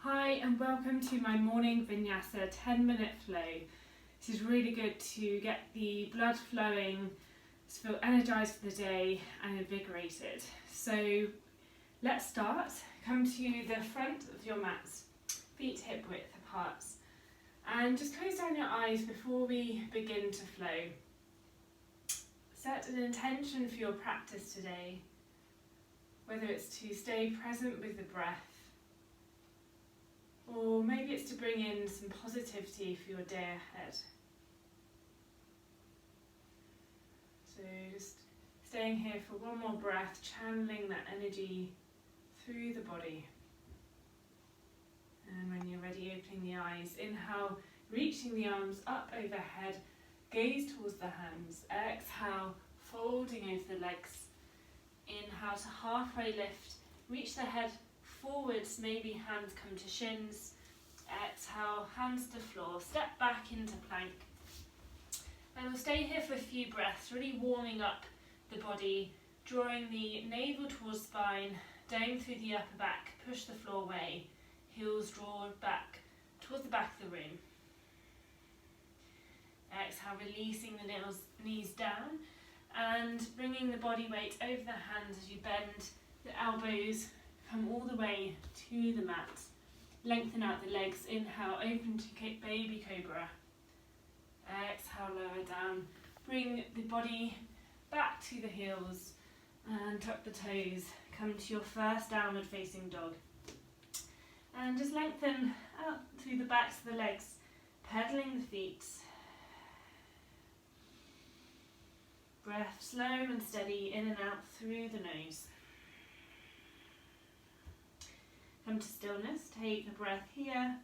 Hi and welcome to my morning Vinyasa 10-minute flow. This is really good to get the blood flowing, to feel energized for the day and invigorated. So let's start. Come to the front of your mat, feet hip width apart, and just close down your eyes before we begin to flow. Set an intention for your practice today, whether it's to stay present with the breath, or maybe it's to bring in some positivity for your day ahead. So just staying here for one more breath, channeling that energy through the body. And when you're ready, opening the eyes. Inhale, reaching the arms up overhead, gaze towards the hands. Exhale, folding over the legs. Inhale to halfway lift, reach the head forwards, maybe hands come to shins. Exhale, hands to floor, step back into plank. And we'll stay here for a few breaths, really warming up the body, drawing the navel towards spine, down through the upper back, push the floor away, heels draw back towards the back of the room. Exhale, releasing the knees down and bringing the body weight over the hands as you bend the elbows. Come all the way to the mat. Lengthen out the legs. Inhale, open to baby cobra. Exhale, lower down. Bring the body back to the heels and tuck the toes. Come to your first downward facing dog. And just lengthen out through the backs of the legs, pedaling the feet. Breath slow and steady in and out through the nose. Come to stillness, take a breath here.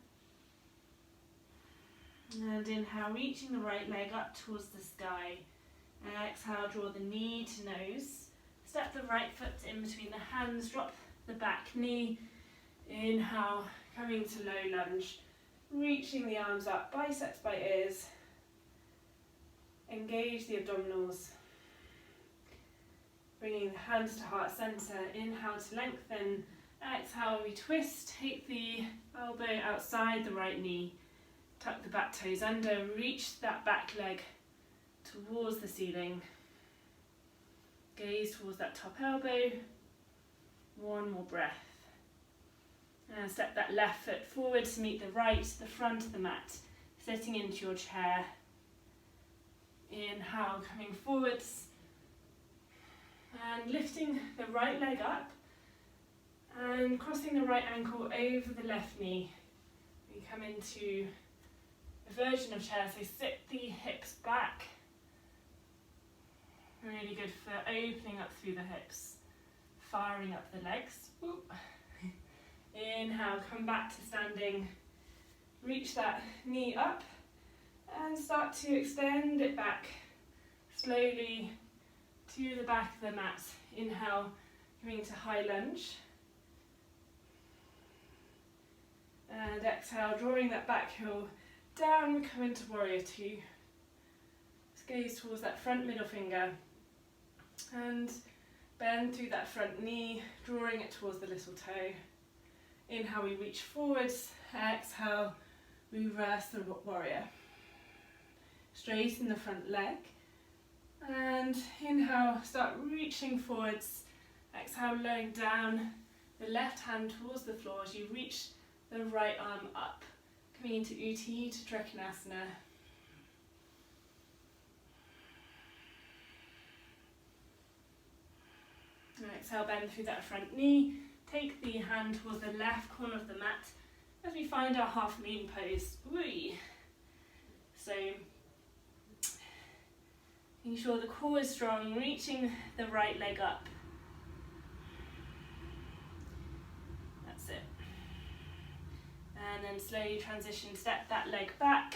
And inhale, reaching the right leg up towards the sky. Exhale, draw the knee to nose. Step the right foot in between the hands, drop the back knee. Inhale, coming to low lunge. Reaching the arms up, biceps by ears. Engage the abdominals. Bringing the hands to heart center. Inhale to lengthen. Exhale, we twist, take the elbow outside the right knee, tuck the back toes under, reach that back leg towards the ceiling, gaze towards that top elbow, one more breath. And step that left foot forward to meet the right, the front of the mat, sitting into your chair. Inhale, coming forwards, and lifting the right leg up, and crossing the right ankle over the left knee. We come into a version of chair, so sit the hips back. Really good for opening up through the hips, firing up the legs. Ooh. Inhale, come back to standing. Reach that knee up and start to extend it back slowly to the back of the mat. Inhale, coming to high lunge. And exhale, drawing that back heel down, we come into warrior two. Just gaze towards that front middle finger and bend through that front knee, drawing it towards the little toe. Inhale, we reach forwards. Exhale, we reverse the warrior. Straighten the front leg. And inhale, start reaching forwards. Exhale, lowering down the left hand towards the floor as you reach the right arm up, coming into Uti to Trikonasana. And exhale, bend through that front knee. Take the hand towards the left corner of the mat as we find our half moon pose. Whee! So, making sure the core is strong, reaching the right leg up. That's it. And then slowly transition, step that leg back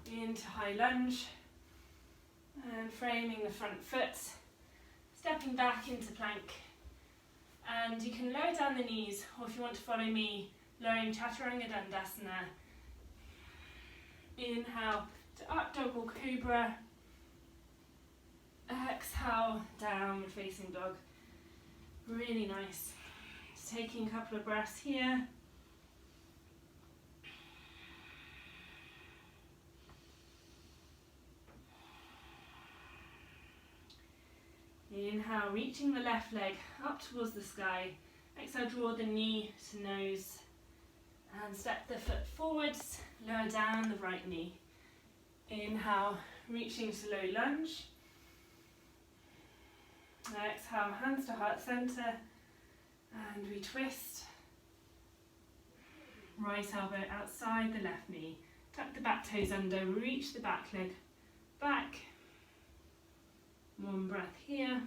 into high lunge and framing the front foot, stepping back into plank. And you can lower down the knees, or if you want to follow me, lowering Chaturanga Dandasana. Inhale to up dog or cobra. Exhale, downward facing dog. Really nice. Just taking a couple of breaths here. Inhale, reaching the left leg up towards the sky. Exhale, draw the knee to nose and step the foot forwards, lower down the right knee. Inhale, reaching to low lunge. Exhale, hands to heart center, and we twist. Right elbow outside the left knee. Tuck the back toes under, reach the back leg back. One breath here.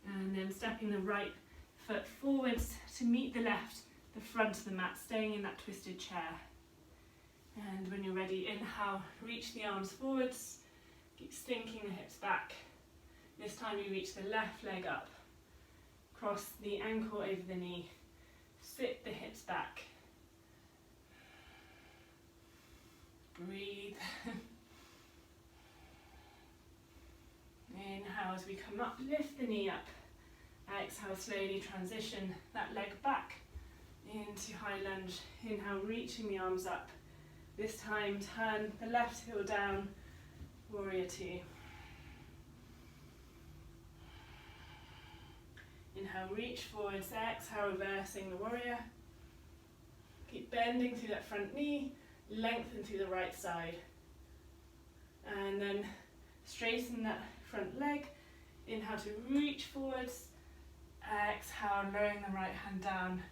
And then stepping the right foot forwards to meet the left, the front of the mat, staying in that twisted chair. And when you're ready, inhale, reach the arms forwards, keep sinking the hips back. This time you reach the left leg up, cross the ankle over the knee, sit the hips back. Breathe. Inhale as we come up, lift the knee up. Exhale, slowly transition that leg back into high lunge. Inhale, reaching the arms up. This time turn the left heel down, warrior two. Inhale, reach forwards, exhale, reversing the warrior. Keep bending through that front knee, lengthen through the right side. And then straighten that front leg. Inhale to reach forwards, exhale, lowering the right hand down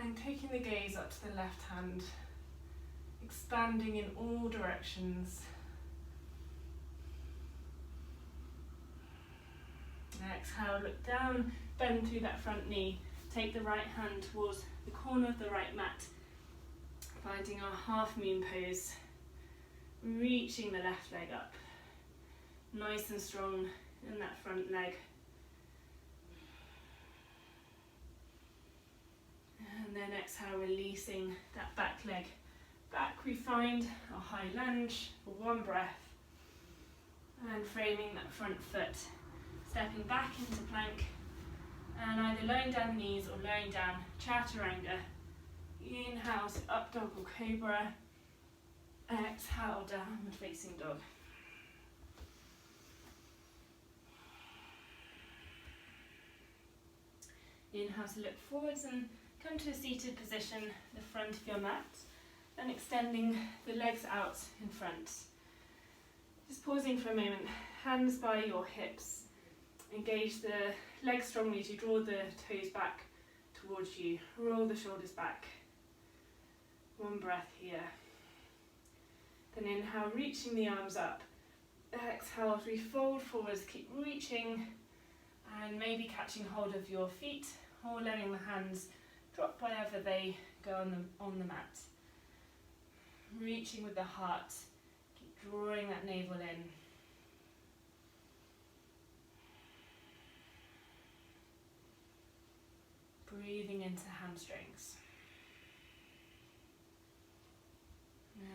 and taking the gaze up to the left hand, expanding in all directions. Exhale, look down, bend through that front knee, take the right hand towards the corner of the right mat, finding our half moon pose, reaching the left leg up, nice and strong in that front leg. And then exhale, releasing that back leg back. We find our high lunge for one breath and framing that front foot, stepping back into plank and either lowering down the knees or lowering down chaturanga. Inhale to up dog or cobra, exhale, downward facing dog. Inhale to look forwards and come to a seated position, the front of your mat, and extending the legs out in front. Just pausing for a moment, hands by your hips. Engage the legs strongly as you draw the toes back towards you. Roll the shoulders back. One breath here. Then inhale, reaching the arms up. Exhale, as we fold forwards, keep reaching and maybe catching hold of your feet or letting the hands drop wherever they go on the mat. Reaching with the heart, keep drawing that navel in. Breathing into hamstrings.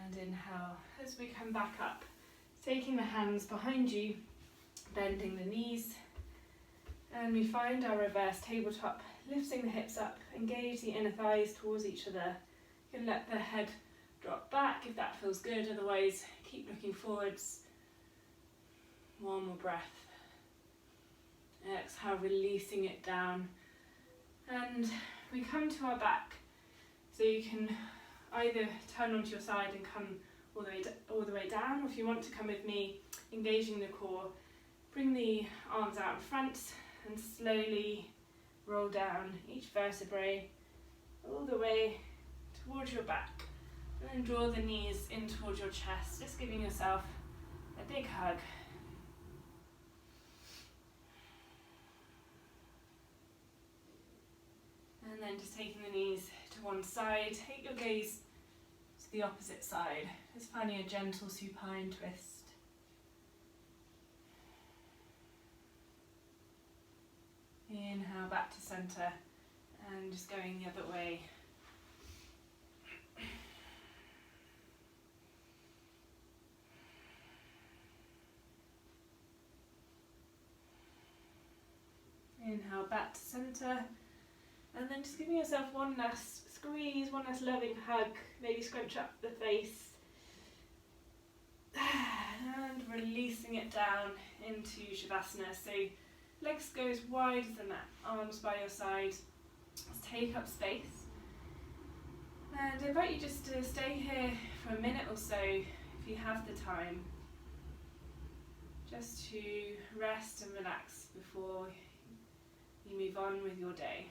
And inhale as we come back up, taking the hands behind you, bending the knees, and we find our reverse tabletop, lifting the hips up, engage the inner thighs towards each other. You can let the head drop back if that feels good, otherwise keep looking forwards. One more breath. Exhale, releasing it down. And we come to our back, so you can either turn onto your side and come all the way down, or if you want to come with me, engaging the core, bring the arms out in front and slowly roll down each vertebrae all the way towards your back, and then draw the knees in towards your chest, just giving yourself a big hug. And then just taking the knees to one side, take your gaze to the opposite side, just finding a gentle supine twist. Inhale back to center and just going the other way. Inhale back to center, and then just giving yourself one last squeeze, one last loving hug, maybe scrunch up the face and releasing it down into Shavasana. So legs go as wide as the mat, arms by your side. Let's take up space. And I invite you just to stay here for a minute or so if you have the time. Just to rest and relax before you move on with your day.